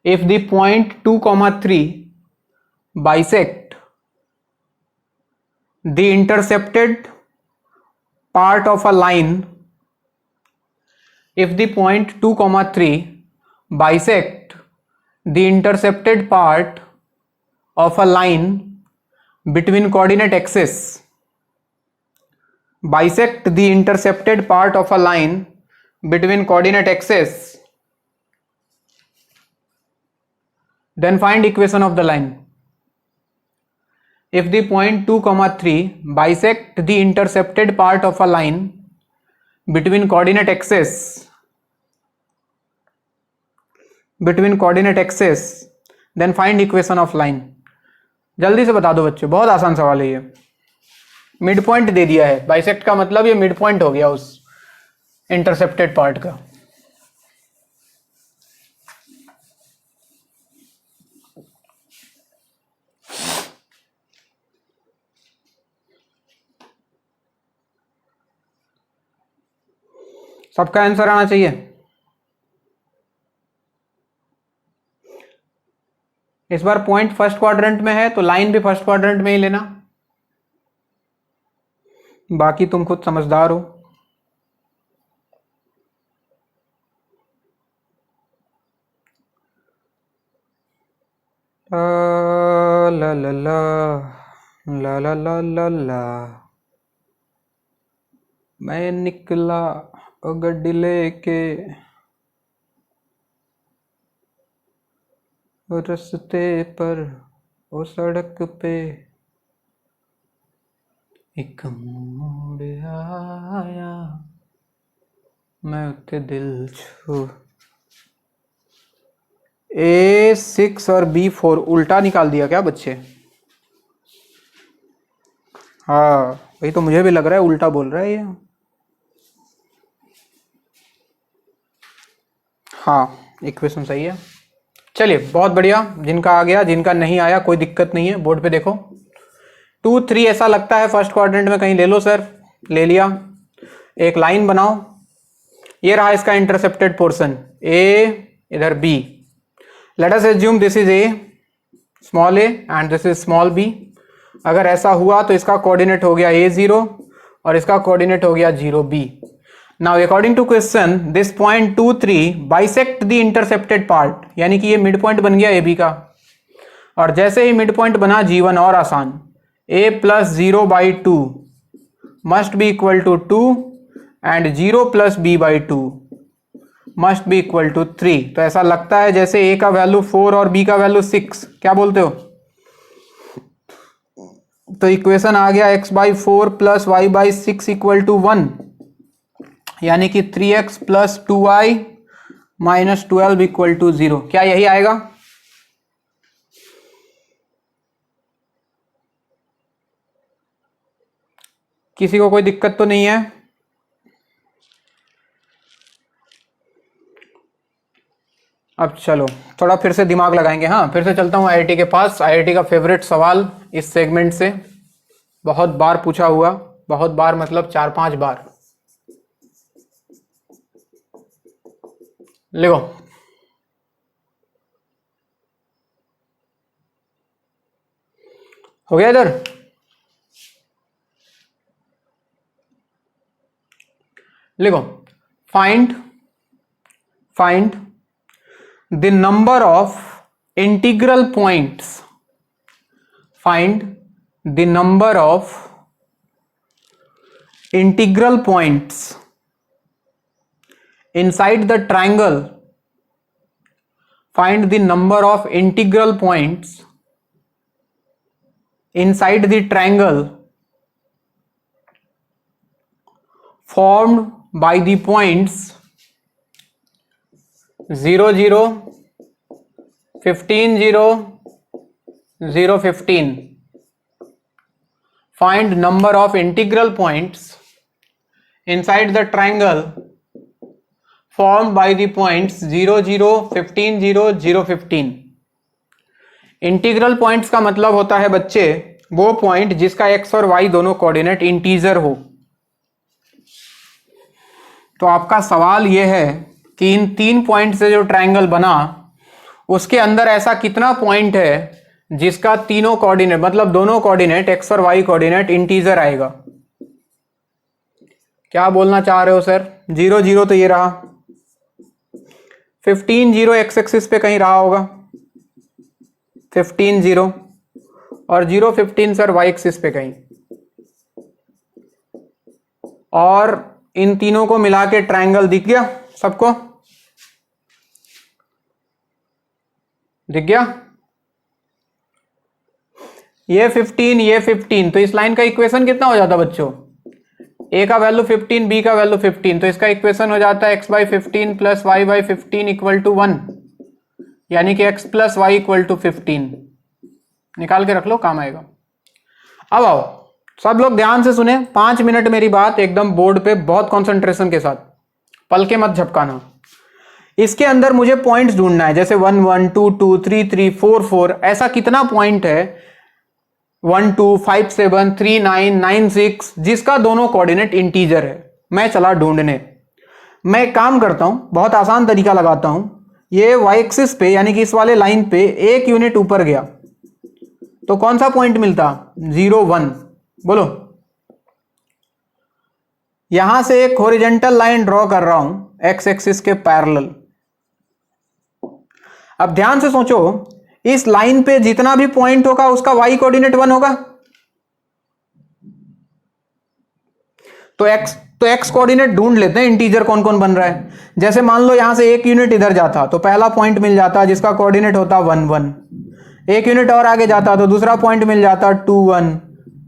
if the point 2,3 bisect the intercepted part of a line, if the point 2,3 bisect the intercepted part of a line between coordinate axes, bisect the intercepted part of a line between coordinate axes, then find equation of the line. If the point 2,3 bisect the intercepted part of a line between coordinate axes, then find equation of line. जल्दी से बता दो बच्चों, बहुत आसान सवाल है ये। मिड पॉइंट दे दिया है, बाइसेक्ट का मतलब ये मिड पॉइंट हो गया उस इंटरसेप्टेड पार्ट का। सबका आंसर आना चाहिए। इस बार पॉइंट फर्स्ट क्वाड्रेंट में है तो लाइन भी फर्स्ट क्वाड्रेंट में ही लेना, बाकी तुम खुद समझदार हो। ला ला ला ला ला ला ला ला, मैं निकला गड्डी लेके रस्ते पर, ओ सड़क पे एक मोड़ आया, मैं उत्ते दिल छू। A6 और B4 उल्टा निकाल दिया क्या बच्चे? हाँ वही तो मुझे भी लग रहा है, उल्टा बोल रहा है ये। हाँ इक्वेशन सही है। चलिए बहुत बढ़िया, जिनका आ गया, जिनका नहीं आया कोई दिक्कत नहीं है, बोर्ड पे देखो। 2, 3 ऐसा लगता है फर्स्ट क्वाड्रेंट में कहीं ले लो सर, ले लिया। एक लाइन बनाओ, ये रहा इसका इंटरसेप्टेड पोर्शन A, इधर B। Let us assume this is A, small a and this is small b। अगर ऐसा हुआ तो इसका कोऑर्डिनेट हो गया A0 और इसका कोऑर्डिनेट हो गया 0b। Now according to question this point 2, 3 bisect the intercepted part, यानी कि ये मिड पॉइंट बन गया AB का। और जैसे ही मिड पॉइंट बना G1 और आसान, A + 0/2 must be equal to 2 and 0 + b/2 must be equal to 3। तो ऐसा लगता है जैसे A का वैल्यू 4 और B का वैल्यू 6। क्या बोलते हो? तो इक्वेशन आ गया x/4 + y/6 = 1, यानी कि 3x + 2y - 12 = 0। क्या यही आएगा? किसी को कोई दिक्कत तो नहीं है? अब चलो थोड़ा फिर से दिमाग लगाएंगे। हाँ, फिर से चलता हूँ आईआईटी के पास। आईआईटी का फेवरेट सवाल इस सेगमेंट से, बहुत बार पूछा हुआ, बहुत बार मतलब 4-5 बार। लिखो, हो गया इधर? लिखो, find the number of integral points, find the number of integral points inside the triangle, find the number of integral points inside the triangle formed by the points 0 0 15 0 0 15. Find number of integral points inside the triangle formed by the points 0 0 15 0 0 15. Integral points का मतलब होता है बच्चे वो पॉइंट जिसका एक्स और वाई दोनों कोऑर्डिनेट इंटीजर हो। तो आपका सवाल यह है कि इन 3 पॉइंट से जो ट्रायंगल बना उसके अंदर ऐसा कितना पॉइंट है जिसका तीनों कोऑर्डिनेट मतलब दोनों कोऑर्डिनेट एक्स और वाई कोऑर्डिनेट इंटीजर आएगा। क्या बोलना चाह रहे हो सर? 0 0 तो ये रहा, 15 0 एक्स एक्सिस पे कहीं रहा होगा, 15 0, और 0 15 सर वाई एक्सिस पे कहीं, और इन तीनों को मिला के ट्रायंगल दिख गया सबको? दिख गया? ये 15 ये 15, तो इस लाइन का इक्वेशन कितना हो जाता बच्चों? ए का वैल्यू 15, बी का वैल्यू 15, तो इसका इक्वेशन हो जाता है x/15 plus y/15 equal to 1, यानी कि x plus Y equal to 15। निकाल के रख लो, काम आएगा। अब आओ सब लोग ध्यान से सुने, 5 मिनट मेरी बात एकदम बोर्ड पे बहुत कंसंट्रेशन के साथ, पल के मत झपकाना। इसके अंदर मुझे पॉइंट्स ढूंढना है, जैसे 1 1 2 2 3 3 4 4, ऐसा कितना पॉइंट है 1 2 5 7 3 9 9 6 जिसका दोनों कोऑर्डिनेट इंटीजर है। मैं चला ढूंढने। मैं एक काम करता हूं, बहुत आसान तरीका लगाता हूं। ये वाई एक्सिस पे यानी कि इस वाले लाइन पे 1 यूनिट ऊपर गया तो कौन सा पॉइंट मिलता? 0 1। बोलो। यहां से एक हॉरिजॉन्टल लाइन ड्रॉ कर रहा हूं एक्स एक्सिस के पैरेलल। अब ध्यान से सोचो, इस लाइन पे जितना भी पॉइंट होगा उसका वाई कोऑर्डिनेट 1 होगा। तो एक्स कोऑर्डिनेट ढूंढ लेते हैं, इंटीजर कौन कौन बन रहा है। जैसे मान लो यहां से 1 यूनिट इधर जाता तो पहला पॉइंट मिल जाता जिसका कोऑर्डिनेट होता 1 1, 1 यूनिट और आगे जाता तो दूसरा पॉइंट मिल जाता 2 1,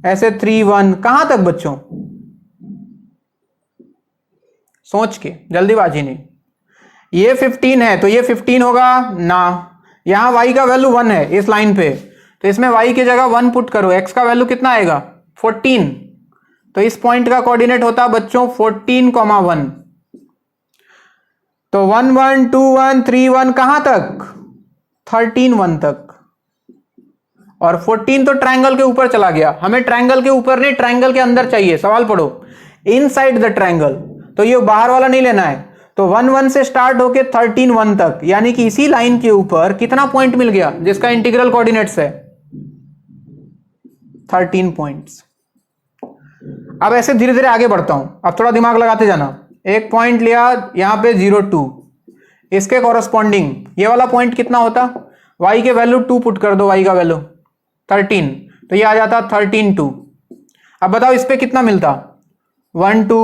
ऐसे 3 1। कहां तक बच्चों? सोच के, जल्दीबाजी नहीं। ये 15 है तो ये 15 होगा ना, यहां y का वैल्यू 1 है इस लाइन पे, तो इसमें y की जगह 1 पुट करो, x का वैल्यू कितना आएगा? 14। तो इस पॉइंट का कोऑर्डिनेट होता बच्चों 14, 1। तो 1 1 2 1 3 1 कहां तक? 13 1 तक। और 14 तो ट्रायंगल के ऊपर चला गया। हमें ट्रायंगल के ऊपर नहीं, ट्रायंगल के अंदर चाहिए। सवाल पढ़ो, इनसाइड द ट्रायंगल, तो ये बाहर वाला नहीं लेना है। तो 1 1 से स्टार्ट होके 13 1 तक, यानी कि इसी लाइन के ऊपर कितना पॉइंट मिल गया जिसका इंटीग्रल कोऑर्डिनेट्स है? 13 पॉइंट्स। अब ऐसे धीरे धीरे आगे बढ़ता हूं, अब थोड़ा दिमाग लगाते जाना। एक पॉइंट लिया यहां पे 0 2, इसके कॉरस्पॉन्डिंग ये वाला पॉइंट कितना होता? y के वैल्यू 2 पुट कर दो, y का वैल्यू 13, तो ये आ जाता 13 2। अब बताओ इस पे कितना मिलता? 1 2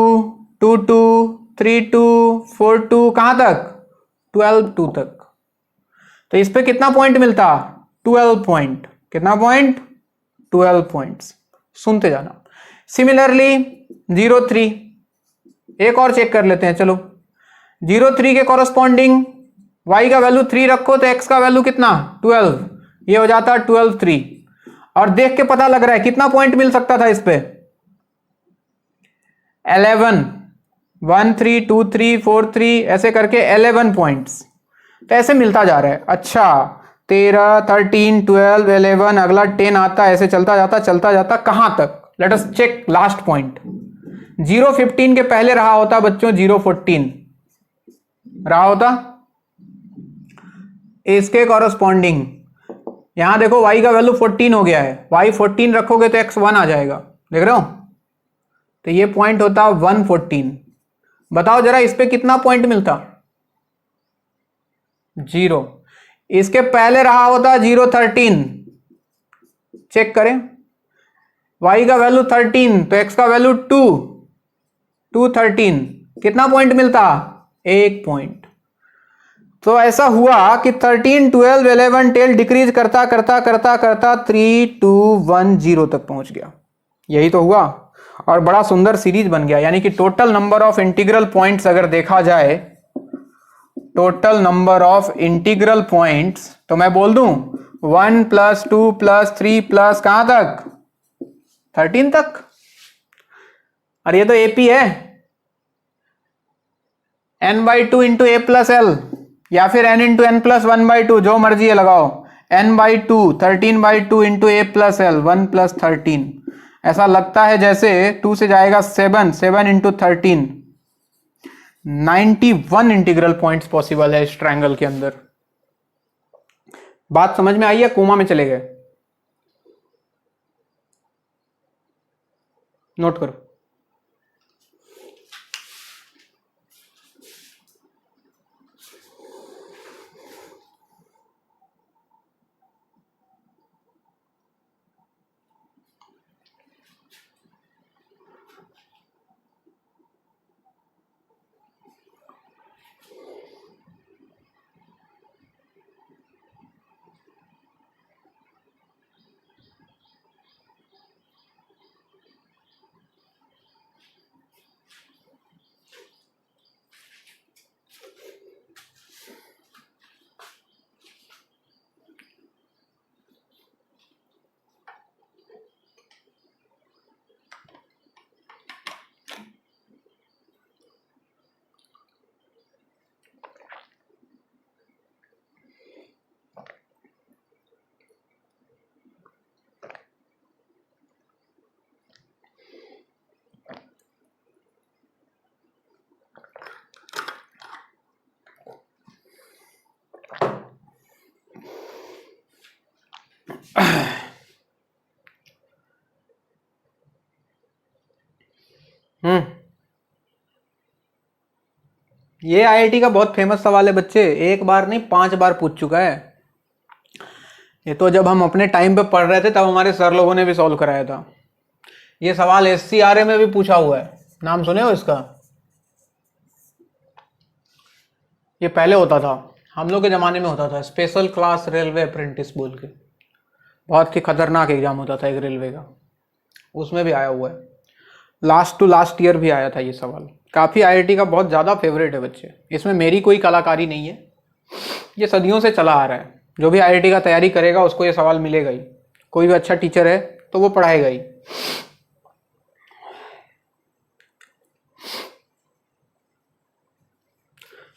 2 2 3 2 4 2, कहां तक? 12 2 तक। तो इस पे कितना पॉइंट मिलता? 12 पॉइंट। कितना पॉइंट? 12 पॉइंट्स। सुनते जाना। सिमिलरली 0 3, एक और चेक कर लेते हैं। चलो 0 3 के कॉरस्पॉन्डिंग y का वैल्यू 3 रखो तो x का वैल्यू कितना? 12, ये हो जाता 12 3। और देख के पता लग रहा है कितना पॉइंट मिल सकता था इस पे? 11 1 3 2 3 4 3, ऐसे करके 11 पॉइंट्स। तो ऐसे मिलता जा रहा है। अच्छा 13, 13, 12, 11, अगला 10 आता, ऐसे चलता जाता कहां तक? Let us check last point. 015 के पहले रहा होता बच्चों 014 रहा होता, इसके कॉरस्पॉन्डिंग यहां देखो y का वैल्यू 14 हो गया है, y 14 रखोगे तो x 1 आ जाएगा, देख रहे हो? तो ये पॉइंट होता 114। बताओ जरा इस पे कितना पॉइंट मिलता? 0। इसके पहले रहा होता 013, चेक करें, y का वैल्यू 13 तो x का वैल्यू 213, कितना पॉइंट मिलता? 1 पॉइंट। तो ऐसा हुआ कि 13, 12, 11, 10 डिक्रीज करता 3, 2, 1, 0 तक पहुंच गया। यही तो हुआ और बड़ा सुंदर सीरीज बन गया। यानी कि total number of integral points अगर देखा जाए, total number of integral points, तो मैं बोल दूं 1 + 2 + 3 प्लस कहां तक? 13 तक। और ये तो एपी है, n/2 इंटू ए प्लस एल, या फिर n इंटू n प्लस 1/2, जो मर्जी है लगाओ। n/2 13/2 इंटू ए प्लस एल 1 + 13। ऐसा लगता है जैसे 2 से जाएगा 7, 7 इंटू 13, 91 इंटीग्रल पॉइंट्स पॉसिबल है इस ट्रायंगल के अंदर। बात समझ में आई है? कोमा में चले गए? नोट करो। ये आईआईटी का बहुत फेमस सवाल है बच्चे, एक बार नहीं 5 बार पूछ चुका है। ये तो जब हम अपने टाइम पे पढ़ रहे थे तब हमारे सर लोगों ने भी सॉल्व कराया था। ये सवाल SCRA में भी पूछा हुआ है, नाम सुने हो इसका? ये पहले होता था, हम लोग के जमाने में होता था, स्पेशल क्लास रेलवे अप्रेंटिस बोल के, बहुत ही खतरनाक एग्जाम होता था एक रेलवे का, उसमें भी आया हुआ है। लास्ट टू लास्ट ईयर भी आया था ये सवाल। काफ़ी आईआईटी का बहुत ज़्यादा फेवरेट है बच्चे, इसमें मेरी कोई कलाकारी नहीं है, ये सदियों से चला आ रहा है। जो भी आईआईटी का तैयारी करेगा उसको ये सवाल मिलेगा ही, कोई भी अच्छा टीचर है तो वो पढ़ाएगा ही।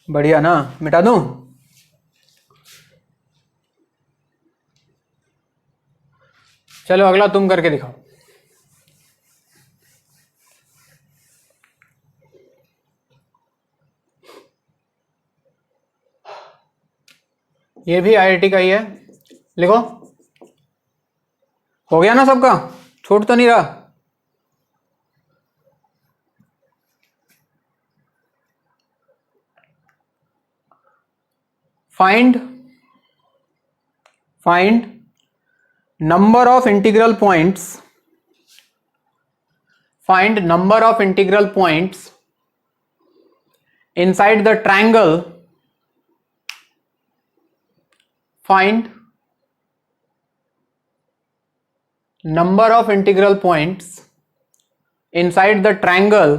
बढ़िया ना, मिटा दूं? चलो अगला तुम करके दिखाओ। ये भी आईआईटी का ही है, लिखो। हो गया ना सबका? छूट तो नहीं रहा? Find number of integral points, find number of integral points inside the triangle, find number of integral points inside the triangle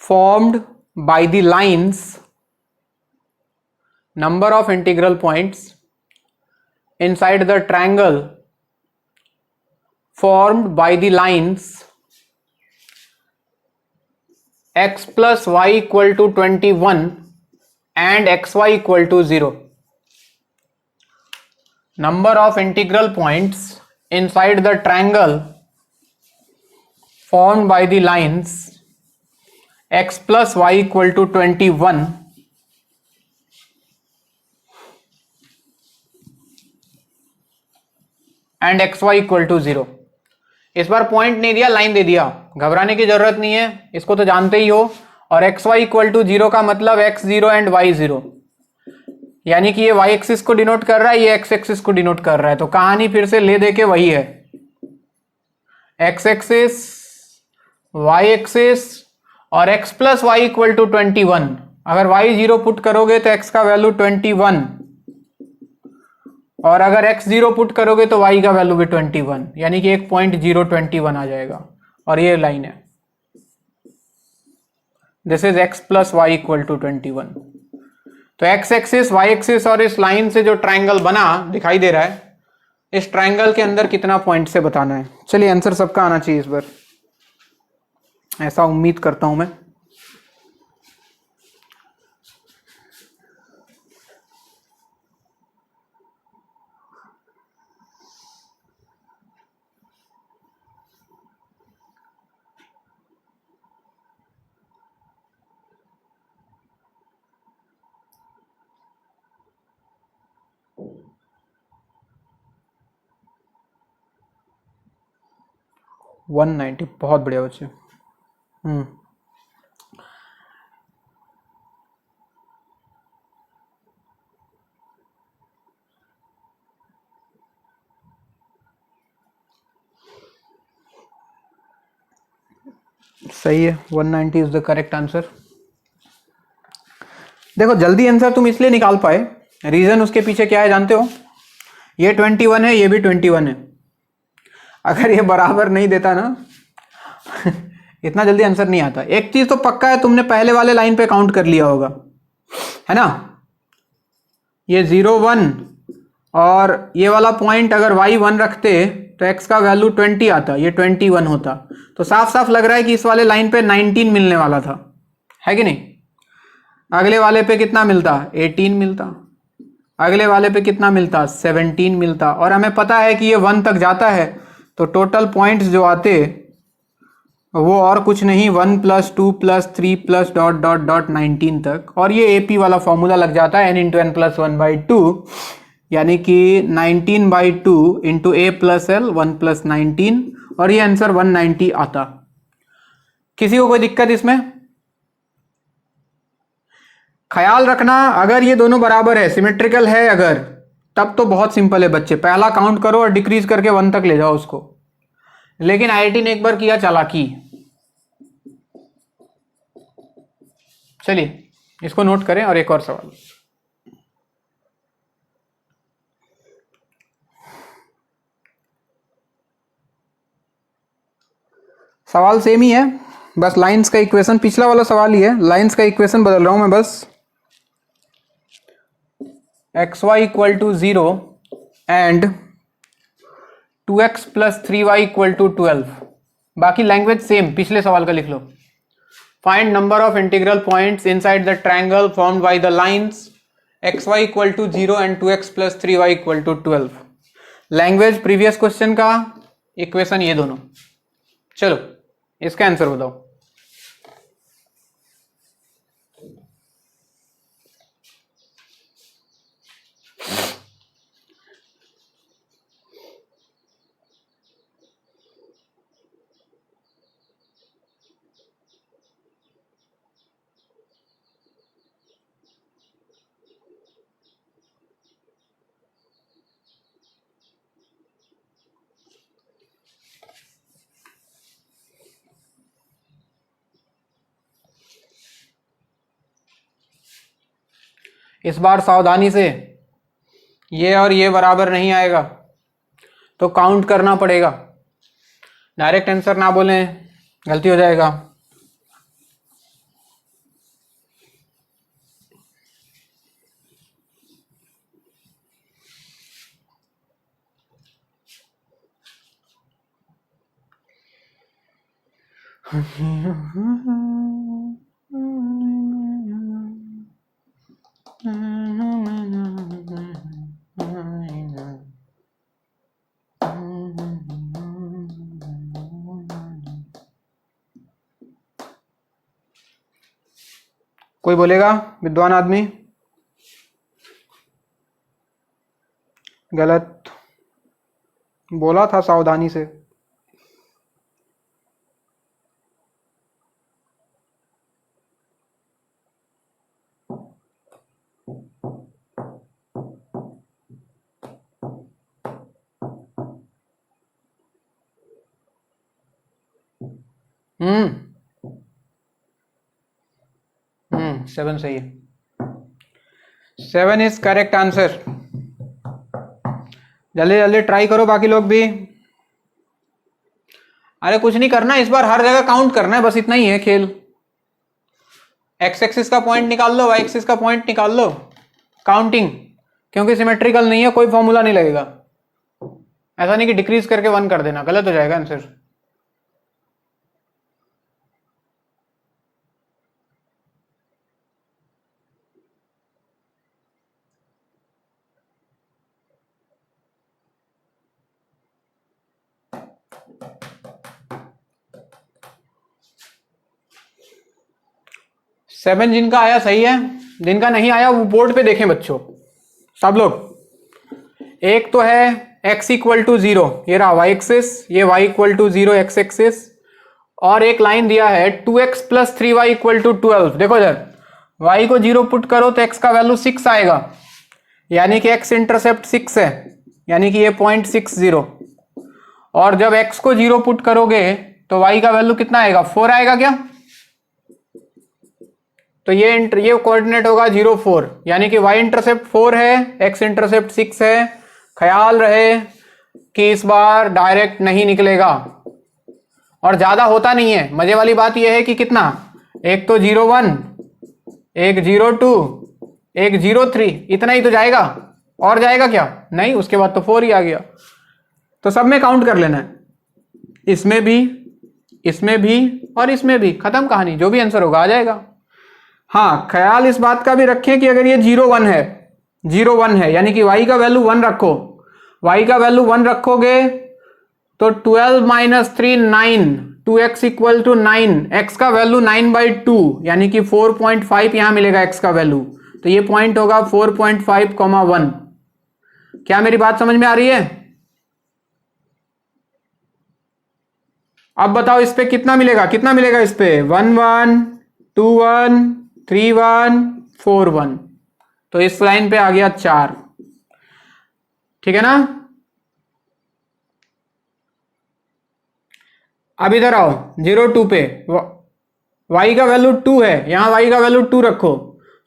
formed by the lines, number of integral points inside the triangle formed by the lines x plus y equal to 21 and xy equal to 0. Number of integral points inside the triangle formed by the lines x plus y equal to 21 and xy equal to 0. इस बार पॉइंट नहीं दिया, लाइन दे दिया, घबराने की जरूरत नहीं है, इसको तो जानते ही हो। और एक्स वाई इक्वल टू 0 का मतलब x 0 एंड y 0, यानी कि ये y एक्सिस को डिनोट कर रहा है, ये x एक्सिस को डिनोट कर रहा है। तो कहानी फिर से ले दे के वही है, x एक्सिस y एक्सिस और x plus Y equal to 21। अगर y 0 पुट करोगे तो x का वैल्यू 21, और अगर x 0 पुट करोगे तो y का वैल्यू भी 21, यानी कि 1.021 आ जाएगा। और ये लाइन है, this is x plus Y equal to 21। तो x एक्सिस y एक्सिस और इस लाइन से जो ट्राइंगल बना दिखाई दे रहा है, इस ट्राइंगल के अंदर कितना पॉइंट से बताना है। चलिए आंसर सबका आना चाहिए इस बार, ऐसा उम्मीद करता हूं मैं। वन 190, बहुत बढ़िया बच्चे। सही है, 190 इज द करेक्ट आंसर। देखो जल्दी आंसर तुम इसलिए निकाल पाए, रीजन उसके पीछे क्या है जानते हो? ये 21 है, ये भी 21 है। अगर ये बराबर नहीं देता ना इतना जल्दी आंसर नहीं आता। एक चीज तो पक्का है, तुमने पहले वाले लाइन पे काउंट कर लिया होगा, है ना? ये 0 1 और ये वाला पॉइंट अगर y 1 रखते तो x का वैल्यू 20 आता, ये 21 होता। तो साफ साफ लग रहा है कि इस वाले लाइन पे 19 मिलने वाला था, है कि नहीं? अगले वाले पे कितना मिलता? 18 मिलता। अगले वाले पे कितना मिलता? 17 मिलता। और हमें पता है कि ये 1 तक जाता है, तो टोटल पॉइंट्स जो आते वो और कुछ नहीं, 1 + 2 + 3 + डॉट डॉट डॉट 19 तक। और ये AP वाला फॉर्मूला लग जाता है n × n + 1/2, यानी कि 19/2 × a + l 1 + 19, और ये आंसर 190 आता। किसी को कोई दिक्कत इसमें? ख्याल रखना, अगर ये दोनों बराबर है, सिमेट्रिकल है अगर, तब तो बहुत सिंपल है बच्चे, पहला काउंट करो और डिक्रीज करके 1 तक ले जाओ उसको। लेकिन IIT ने एक बार किया चालाकी। चलिए इसको नोट करें और एक और सवाल। सवाल सेम ही है, बस लाइंस का इक्वेशन, पिछला वाला सवाल ही है, लाइंस का इक्वेशन बदल रहा हूं मैं बस। xy = 0 and 2x + 3y = 12। बाकी लैंग्वेज सेम, पिछले सवाल का लिख लो। Find number of integral points inside the triangle formed by the lines xy = 0 and 2x + 3y = 12। Language previous question का, इक्वेशन ये दोनों। चलो इसका आंसर बताओ। इस बार सावधानी से, ये और ये बराबर नहीं आएगा तो काउंट करना पड़ेगा। डायरेक्ट आंसर ना बोलें, गलती हो जाएगा। कोई बोलेगा विद्वान आदमी? गलत बोला था, सावधानी से। सेवन सही है। 7 इज करेक्ट आंसर। जल्दी जल्दी ट्राई करो बाकी लोग भी। अरे कुछ नहीं करना इस बार, हर जगह काउंट करना है, बस इतना ही है खेल। एक्स एक्सिस का पॉइंट निकाल लो, वाई एक्सिस का पॉइंट निकाल लो, काउंटिंग। क्योंकि सिमेट्रिकल नहीं है, कोई फॉर्मूला नहीं लगेगा। ऐसा नहीं कि डिक्रीज करके 1 कर देना, गलत हो जाएगा आंसर। सेवन जिनका आया सही है, जिनका नहीं आया वो बोर्ड पे देखें बच्चों सब लोग। एक तो है x इक्वल टू 0, ये रहा y एक्सिस, ये y equal to 0 x axis, और एक लाइन दिया है 2x plus 3y equal to 12। देखो इधर y को 0 पुट करो तो x का वैल्यू 6 आएगा, यानी कि x इंटरसेप्ट 6 है, यानी कि ये 0.60। और जब x को 0 पुट करोगे तो y का वैल्यू कितना आएगा, 4 आएगा क्या? तो ये कोऑर्डिनेट होगा 0 4, यानी कि y इंटरसेप्ट 4 है, x इंटरसेप्ट 6 है। ख्याल रहे कि इस बार डायरेक्ट नहीं निकलेगा, और ज्यादा होता नहीं है। मजे वाली बात यह है कि कितना, एक तो 0 1, एक 0 2, एक 0 3, इतना ही तो जाएगा, और जाएगा क्या? नहीं, उसके बाद तो 4 ही आ गया। तो सब में काउंट कर लेना है, इसमें भी, इसमें भी और इसमें भी, खत्म कहानी। जो भी आंसर होगा आ जाएगा। हाँ, ख्याल इस बात का भी रखें कि अगर ये 0 1 है, 0 1 है, यानी कि y का वैल्यू 1 रखो, y का वैल्यू 1 रखोगे तो 12 minus 3 9, 2x equal to 9, x का वैल्यू 9/2, यानी कि 4.5 यहां मिलेगा x का वैल्यू। तो ये पॉइंट होगा 4.5, 1। क्या मेरी बात समझ में आ रही है? अब बताओ इस पे कितना मिलेगा, कितना मिलेगा इस पे? 1 1, 2 1, 3 1, 4 1। तो इस लाइन पे आ गया 4, ठीक है ना? अब इधर आओ 0 2 पे, y का वैल्यू 2 है, यहां y का वैल्यू 2 रखो,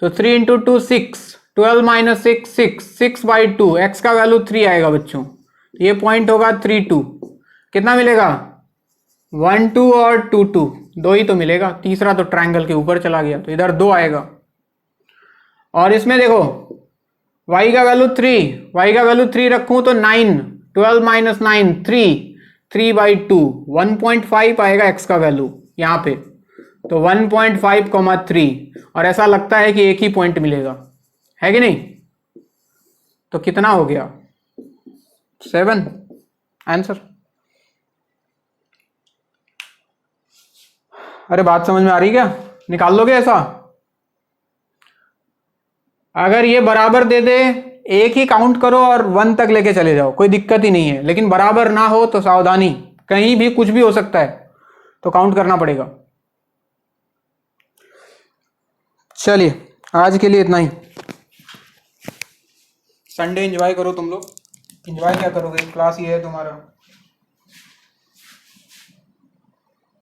तो 3 इंटू 2 6, 12 माइनस 6 6, 6/2, x का वैल्यू 3 आएगा बच्चों। ये पॉइंट होगा 3 2। कितना मिलेगा? 1 2 और 2 2, 2 ही तो मिलेगा, तीसरा तो ट्रायंगल के ऊपर चला गया, तो इधर 2 आएगा। और इसमें देखो y का वैल्यू 3, y का वैल्यू 3 रखूं तो 9, 12 माइनस 9 3, 3/2, 1.5 आएगा x का वैल्यू यहां पे, तो 1.5, 3। और ऐसा लगता है कि एक ही पॉइंट मिलेगा, है कि नहीं? तो कितना हो गया? 7 आंसर। अरे बात समझ में आ रही क्या? निकाल लोगे ऐसा? अगर ये बराबर दे दे, एक ही काउंट करो और 1 तक लेके चले जाओ, कोई दिक्कत ही नहीं है। लेकिन बराबर ना हो तो सावधानी, कहीं भी कुछ भी हो सकता है, तो काउंट करना पड़ेगा। चलिए आज के लिए इतना ही। संडे एंजॉय करो तुम लोग। एंजॉय क्या करोगे, क्लास ये है तुम्हारा।